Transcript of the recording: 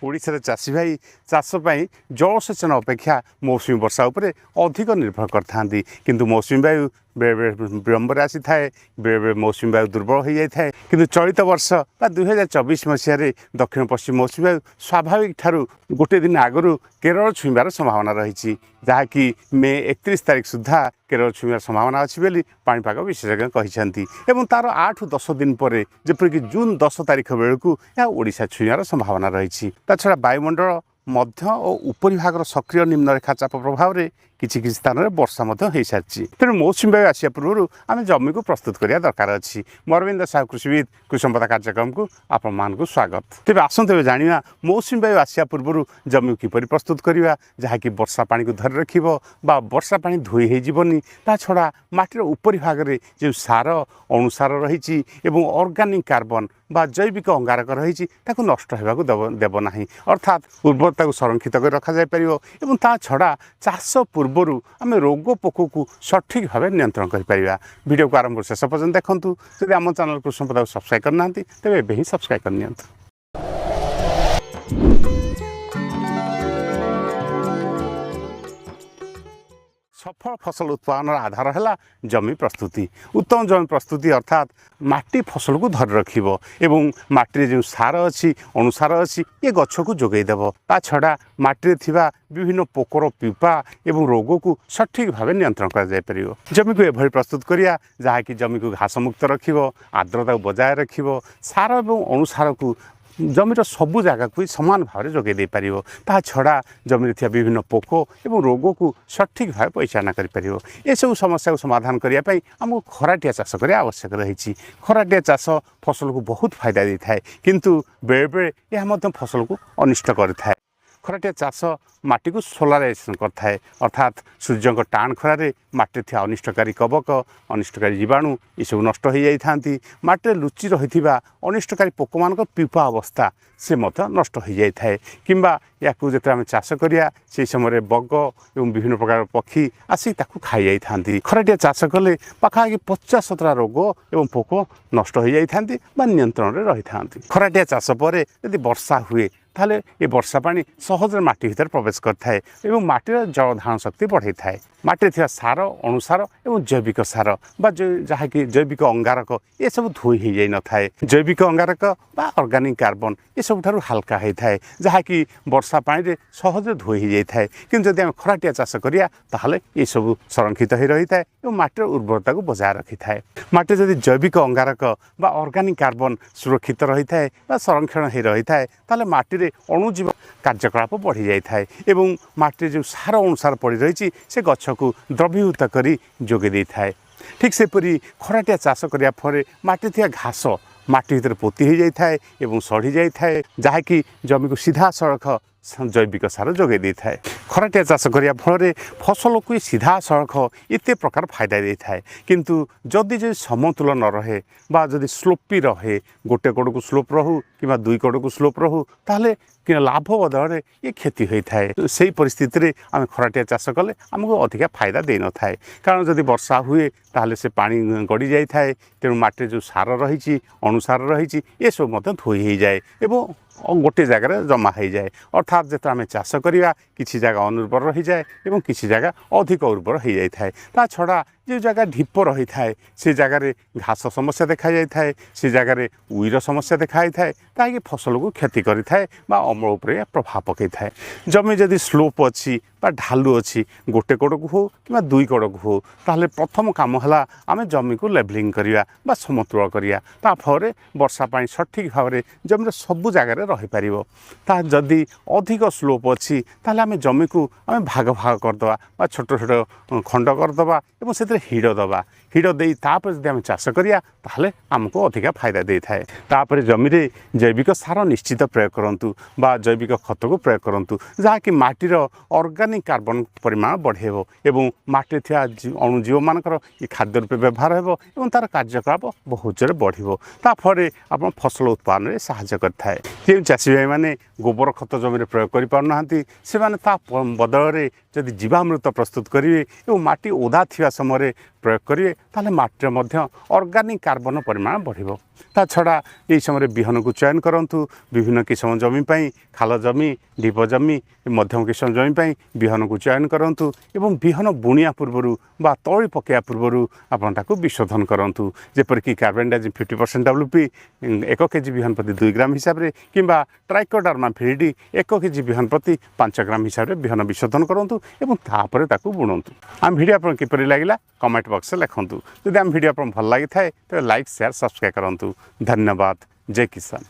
ओडिशार चाषी भाई चाष जलसेचन अपेक्षा मौसुमी वर्षा उपरे अधिक निर्भर करथांती किंतु मौसुमी वायु विलंबर आसी थाए बेले मौसुमी वायु दुर्बल हो जाए किंतु चलित वर्ष 2024 मसीह दक्षिण पश्चिम मौसुमी वायु स्वाभाविक ठारू गोटे दिन आगु केरल छुईबार संभावना रही जहाँकि मे 31 तारिख सुधा केरल छुईबार संभावना अच्छी बोली पाणीपाग विशेषज्ञ कहते तार 8-10 दिन पर जेपरिक जून 10 तारिख बेलू यह ओडिशा छुईबार संभावना रही छड़ा वायुमंडल मध्य और उपरी भागर सक्रिय निम्नरेखा चाप प्रभाव में किसी स्थान में वर्षा हो सारी तेणु मौसुमी वायु आसा पूर्व आम जमी को प्रस्तुत करने दरकार अच्छी मोरविंद साहु कृषिविद कृषि संपदा कार्यक्रम को आपण स्वागत तेज आसते जाना मौसुमी वायु आसा पूर्व जमी को किपर प्रस्तुत करवा जहाँकि वर्षा पानी को धरी रख वर्षा पानी धोई होनी ता छड़ा माटीर उपरी भाग में जो सार अणुसार रही ऑर्गेनिक कार्बन बा जैविक अंगारक रही नष्ट होगा देव ना अर्थात उर्वरता को संरक्षित कर रखा जाय परिबो एवं ता छड़ा चाष पूर्वर आम रोग पोक को सठिक भाव नियंत्रण करिपरिबा। वीडियो को आरंभ शेष पर्यंत देखंतु जदि आम चैनल कृषि संपदा को सब्सक्राइब करना तेज एबे ही सब्सक्राइब कर नियंतु। सफल फसल उत्पादन आधार है जमी प्रस्तुति उत्तम जमी प्रस्तुति अर्थात माटी फसल को धरी रखिबो एवं माटी जो सार अच्छी अणुसार अच्छी ये गछ को जोगेदेव ता छड़ा माटी थिबा विभिन्न पोकर पिपा एवं रोग को सठिक भाव नियंत्रण कर जाय परियो। जमी को एभली प्रस्तुत करिया जहाँकि जमी को घास मुक्त रखिबो आर्द्रता को बजाय रखिबो सार एवं अणुसार को जमीर सबू जगह को सामान भाव जोगे दे पारिबो ता छड़ा जमी विभिन्न पोक एवं रोग को सठिक भाव परिचालना करि ये सब समस्या को समाधान करने आमको खराटिया चाष करने आवश्यक रही। खराटिया चाष फसल को बहुत फायदा दे थाए किंतु बेले बेले यह फसल को अनिष्ट करिथाए। खराटिया चाष माटी को सोलाराइजेशन करथाए अर्थात सूर्य टाण खरारे माटी थी अनिष्टकारी कवक अनिष्टकारी जीवाणु ये सब नष्ट हो जाती माटी लुचि रही अनिष्टकारी पोक मान पिपा अवस्था से नष्ट हो जाए किंबा या जो आम चाष करिया से समय बग एवं विभिन्न प्रकार पक्षी आसिक खाई जाती। खराटिया चाष कले पाखापाखि 50-70 रोग एवं पोक नष्ट हो जाती नियंत्रण में रही था। खराटिया चाष पर यदि वर्षा हुए ताले ये वर्षा पानी सहज माटी भीतर प्रवेश करथाए एवं माटीर जल धारण शक्ति बढ़ाई थाए। माटी थिबा सार अणुसार एवं जैविक सार बा जहाँकि जैविक अंगारक ये सब धोई हो जाई न थाए। जैविक अंगारक बा ऑर्गेनिक कार्बन ये सब ठारू हल्का होई थाए जहाँकि वर्षा पानी रे सहज धोई हो जाई थाए किंतु जदि आम खराटिया चाष करिया ताहले ये सब संरक्षित हो रही थाए एवं माटीर उर्वरता को बजाय रखी थाए। माटी जदि जैविक अंगारक बा ऑर्गेनिक कार्बन सुरक्षित रही थाए बा संरक्षण हो रही थाए ताहले माटी अणुजीव कार्यकलाप बढ़ी जाए एवं माटी जो सार अनुसार पड़ रही से गछ को द्रवीभूत कर जोगे दे थाए। ठीक सेपरी खराटिया चाष करने फल माटी थी घास माटी भीतर पोती हो जाए एवं सड़ी जाए जहाँकि जमी को सीधा सड़क जैविक सार जोगे दे थाए। खराटिया चाष करने फल फसल को सीधा सड़क एत प्रकार फायदा दे थाए किंतु जदि जो समतुल न रहे बा जदि स्लोपी रहे गोटे कड़ को स्लोप रहू कि दुई कड़ को स्लोप रहू ताहले कि लाभ बदल ये क्षति होता है। से परिस्थिति रे आम खराटिया चाष कले आमको अधिका फायदा दे न थाए कारण जदि वर्षा हुए ताहले से पानी गड़ी जाए थाए तेणु माटी जो सार रही अणुसार रही ये सब धोई हो जाए एवं गोटे जगार जमा हो जाए अर्थात जो आम चाष करवा किसी जगह अनुर्वर रही जाए और किसी जगह अधिक उर्वर हो जाए ता छड़ा जो जगह ढीप रही थाए से जगार घास समस्या देखा जाए से जगार उईर समस्या देखा जाए ताकि फसल को क्षति करें अमल उपरे प्रभाव पकई थाए। जमी जदि स्लोप अच्छी बा ढालू अच्छी गोटे कड़ को हो कि दुई कड़ को हो ताहले प्रथम काम है आम जमी को लेवलिंग करवा बा समतुल करवा ता फल वर्षा पानी सठिक भाव में जमीर सबू जगार रही पार ता जदि अधिक स्लोप अच्छी ताहले आम जमी को आम भाग भाग करदे बा छोट छोट खंड करदे से हिड़ दबा हिड़ दे तापर जदि आम चाष करिया ताहले आमको अधिका फायदा दे थाए। तापर जमी रे जैविक सार निश्चित प्रयोग करंतु बा जैविक खत को प्रयोग करंतु जहाँकि माटीर ऑर्गेनिक कार्बन परिमाण बढ़ेबो एवं माटी थिया अणुजीव मानकर ये खाद्य रूपे व्यवहार हेबो एवं तार कार्यकलाप बहुत जोर बढ़िबो ता फरे आपण फसल उत्पादन में सहायता करथाए। जे चाषी भाई माने गोबर खत जमी रे प्रयोग करि पारनाहांती से माने ता बदल रे जदि जीवामृत प्रस्तुत करिवे एवं माटी ओदा थिया समय प्रयोग करिवे ताले माटीर मध्य ऑर्गेनिक कार्बन परिमाण बढ़िबो। ता छड़ा यही समय बिहन को चयन करूँ विभिन्न किस्म जमी खाल जमी ढीप जमी मध्यम किस्म जमी बिहन को चयन करूँ एवं बिहन बुणिया पूर्वर बा तली पकड़ा पूर्वर आपन ताकू विशोधन करूँ जेपरिक कार्बेंडाजिम 50% WP 1 केजी बिहन प्रति 2 ग्राम हिसाब से किंबा ट्राइकोडर्मा फिरिडी 1 केजी बिहन प्रति 5 ग्राम हिसाब से बिहन विशोधन करूँ एवं तापर ताकू बुणंतु। आम वीडियो आपन किपरि लागिला कमेंट बॉक्स में लिखंतु। यदि आम वीडियो आपन भल लागि थाए तो लाइक शेयर सब्सक्राइब करूँ। धन्यवाद। जय किसान।